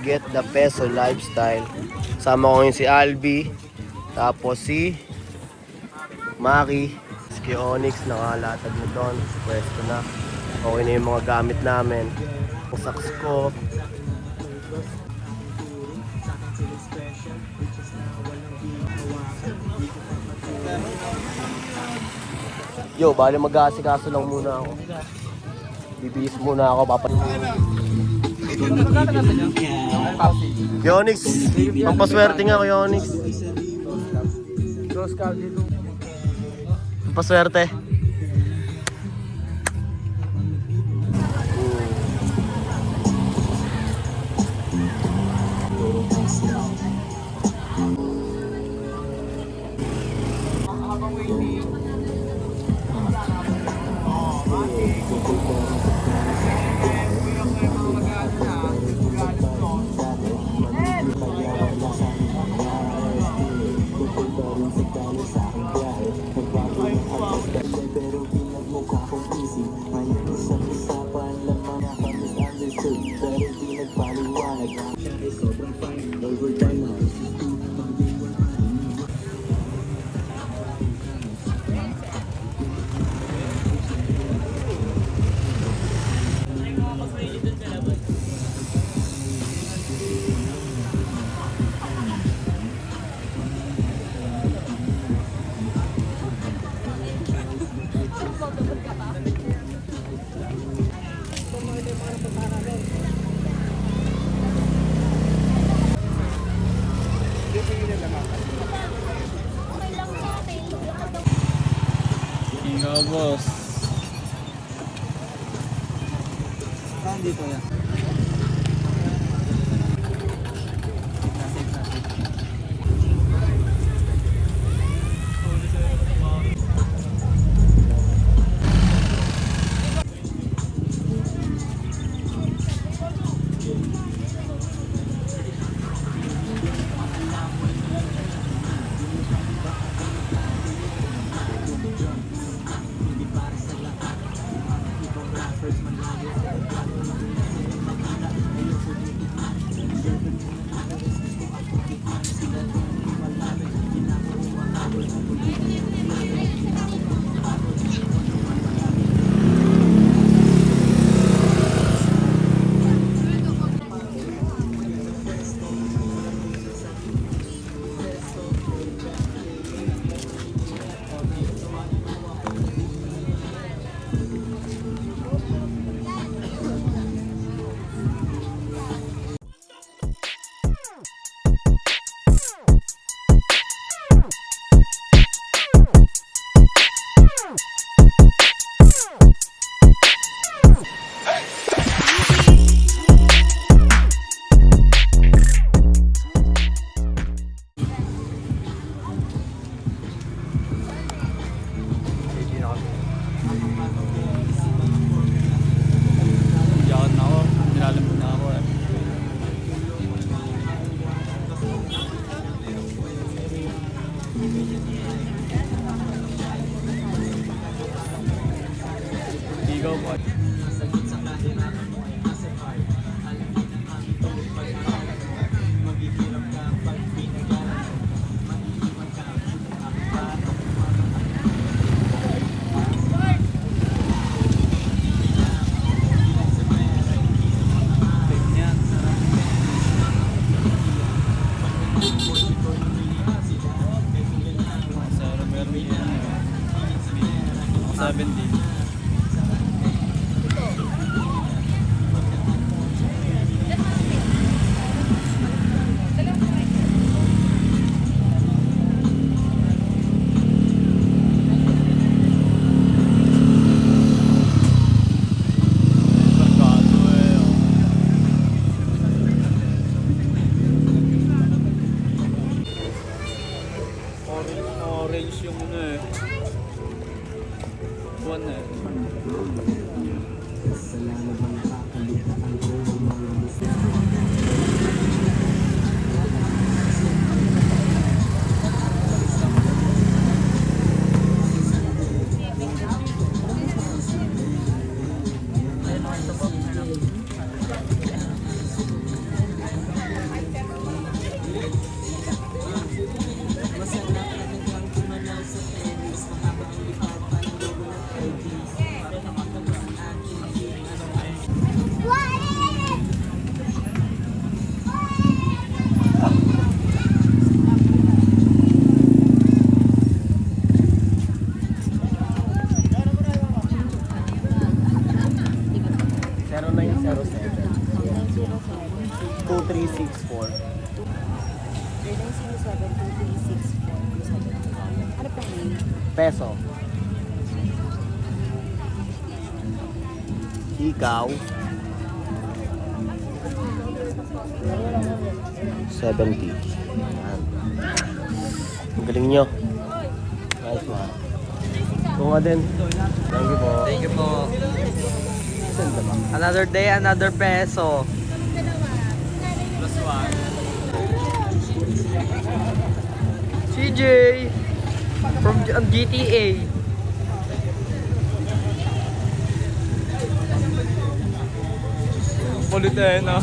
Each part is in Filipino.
Get the Peso Lifestyle. Sama ko ngayon si Albi, tapos si Maki, si Onyx, nakalatag na doon, pwesto na. Okay na yung mga gamit namin. Ang saks ko. Yo, bali mag-aasikaso lang muna ako. Bibihis muna ako, Onyx, pampaswerte nga ko, Onyx. Pampaswerte. Inga boss. Dito yan. 2364. Earnings mo 72364. Ano pa yun? Peso. Ikaw. 70. Yan. Ang galing nyo. Nice man. Ito nga din. Thank you po. Thank you po. Saan ba? Another day, another peso. Plus one. CJ from GTA. Politeno.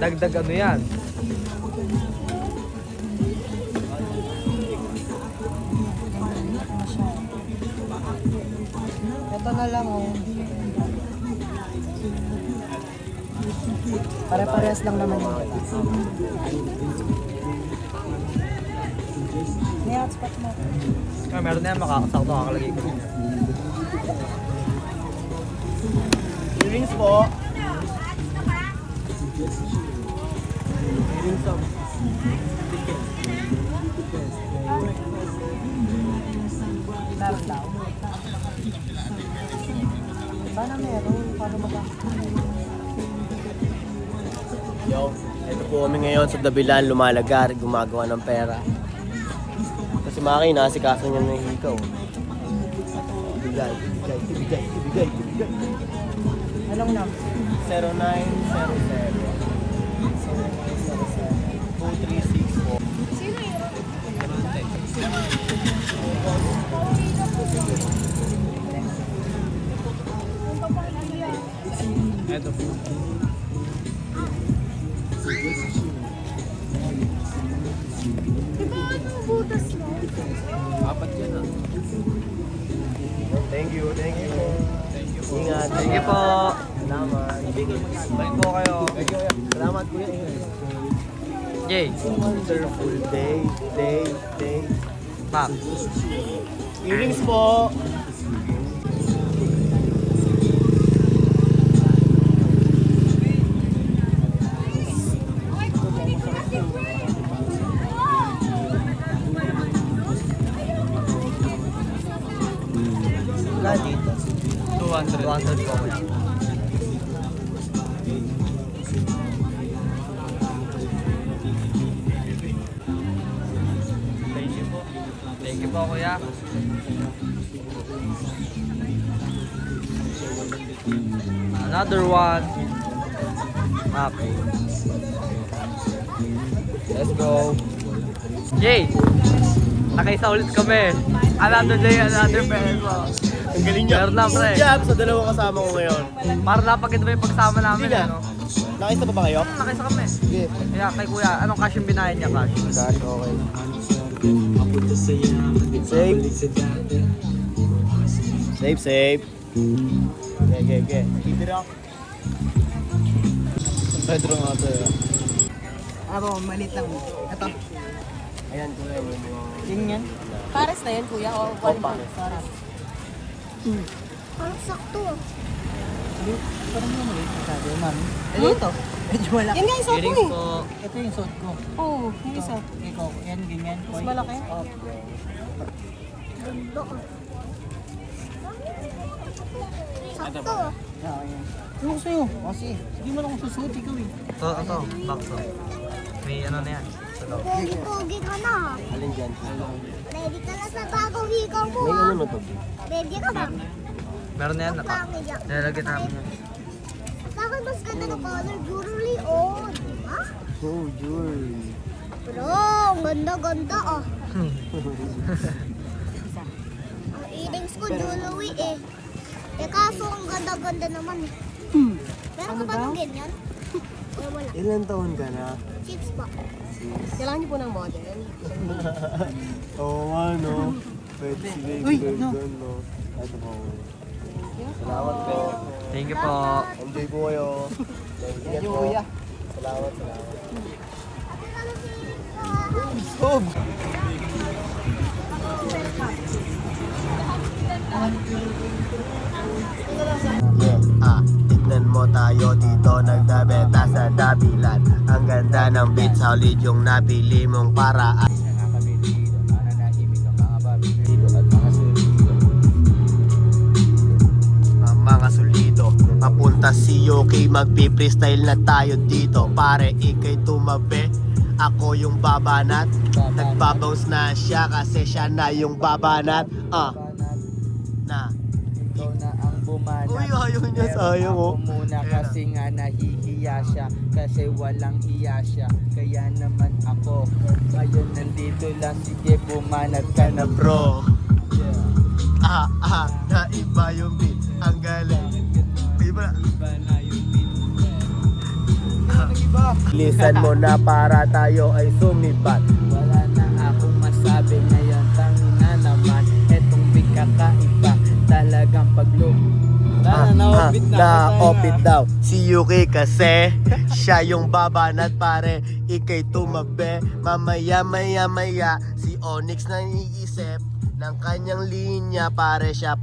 Dagdag ano yan? Ito na lang oh. Pare-parehas lang naman yun. May hotspot mo. Meron na yan, makakasakto kakalagay ko. Earrings po. Earrings po. Meron daw. Sana meron. Paano Yo, ito po kami ngayon sa Dabilan, lumalagar, gumagawa ng pera. Kasi Maki, nasikaso niya ng hikaw. Ibigay, ibigay, ibigay, ibigay, ibigay. Anong number? 0900 2364. Ito po. Apat yan ah. Thank you, thank you. Ingat. Thank you po. Salamat. Balik po kayo. Salamat kuya. Jay. Wonderful day. Ma'am. Earrings po. Wala dito. 200. 200 po kuya. Thank you po. Thank you po kuya. Another one. Up. Let's go. Jay! Nakaisa ulit kami. Another day, another peso. Ang galing niya. Meron na, pre. Good job sa dalawang kasama ko ngayon. Para napakita ba yung pagsama namin, Sige. ano? Nakisa pa ba kayo? Nakaisa kami. Sige. Kaya kay kuya, anong cash yung binayan niya, cash? Cash, okay. Safe. Safe. Okay. Keep it up. Pedro nga ito. Abo, malit lang. Ito. Ayan, kuya. Yung yan? Pares na yan, kuya. O, pares. Pares. Parang sakto. Parang mo maliit na sabi, mami. Ito. Medyo malaki. Yan nga yung suot ko Earrings eh. po. Ito yung suot ko. Oo, yung isa. Ikaw, yan, ganyan. Mas malaki? Oo. Ganda ka. Sakto. Oo, yan. Ano gusto nyo? Kasi, hindi mo lang susuot ikaw eh. Ito, box to. May ano na yan. Sa loob. Pogi ka na. Alin dyan? Ready ka na sa bagong higaw mo May ha. ano na to? Ready ka ba? Meron na yan, nilalagyan namin yan. Sa akin mas ganda ng color jewelry. Oh, di ba? Oh, jewelry. Bro, ang ganda-ganda ah. Ang earrings ko jewelry eh. Eh kaso ang ganda-ganda naman eh. Meron ka ba ng ganyan? O wala? Ilan taon ka na? 6 pa. Kailangan niyo po ng model. Oo nga, no? Pwede si Uy, Baby Girl no. doon, no? Salamat po. Thank you po. Enjoy po kayo. Ingat po. Salamat. Stop! Tignan mo tayo dito nagdabenta sa dabilan. Ang ganda ng beat solid yung napili mong paraan. Mga solido, papunta si Yoki, magpi-freestyle na tayo dito. Pare, ikay tumabi, ako yung babanat. Nagbabounce na siya kasi siya na yung babanat. Na Ikaw na ang bumanat. Uy, ayaw niya, sayang, oh. Ako muna kasi nga nahihiya siya. Kasi walang hiya siya. Kaya naman ako ngayon nandito lang. Sige, bumanat ka na bro. na iba yung beat. Ang galing. Iba na. Lisan mo na para tayo ay sumibat. Wala na akong masabi ngayon. Tangina naman. Etong big kakaiba. Talagang paglo. Na-opit daw si Yuki kasi siya yung babanat pare, ikay tumabi. Mamaya si Onyx na iisip ng kanyang linya para siya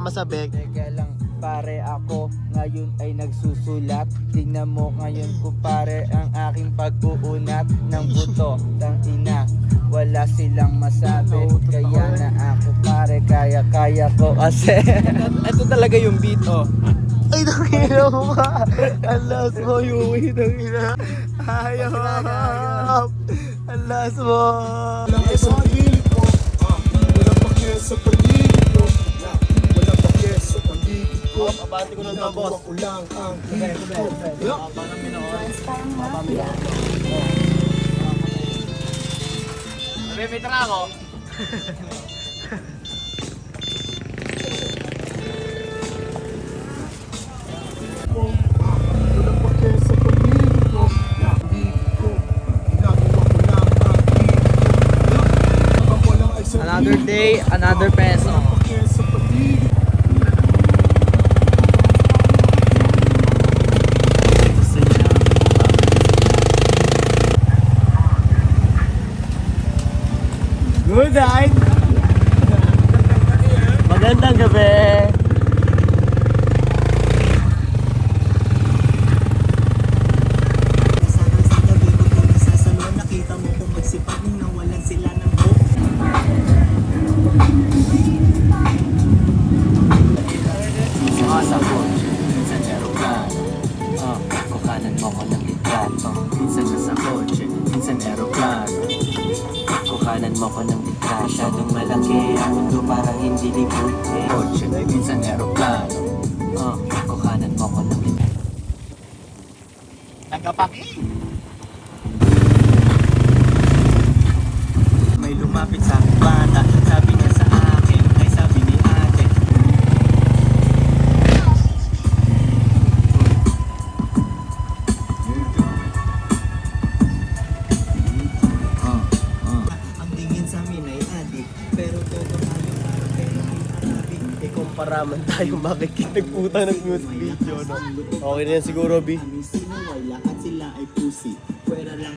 masabik. Teka lang pare, ako ngayon ay nagsusulat. Tingnan mo ngayon ko pare ang aking pag-uunat ng buto. Tangina, wala silang masabi. Kaya na ako pare, kaya ko kasi ito talaga yung beat oh. Ay, tangina mo ka. Alas mo, Yuki, tangina. Hayop. Alas mo. Sa paligid ko, wala pa kaya sa paligid ko, wala pa kaya sa paligid ko. Abante ko ng Ginagawa boss. ko lang ang hit ko. May tara ako. Wala pa kaya sa paligid ko, hit ko. Ginagawa ko lang ang hit ko. Kapag walang ay sa Another day, another peso. wala pa kaya sa paligid. Good night. Magandang gabi. Nakita mo kung magsipag nung nawalan sila ng hope. Sa kotse, minsan aeroplano. Kukanan mo ko ng litrato. Minsan nasa kotse, minsan aeroplano. Kukanan mo ko ng litrato. Masyadong malaki ang mundo parang hindi libot. Kotse, minsan aeroplano. Kukanan mo ko ng litrato. May lumapit sa bata. Sabi niya sa akin, ay sabi ni ate. Ang tingin sa amin ay adik, pero todo kami para pero may adik. Ikumpara man tayo makikitagputa ng music video, no? Okay na yan siguro, B. Kami sinuway, lahat sila ay pusi. Pwera lang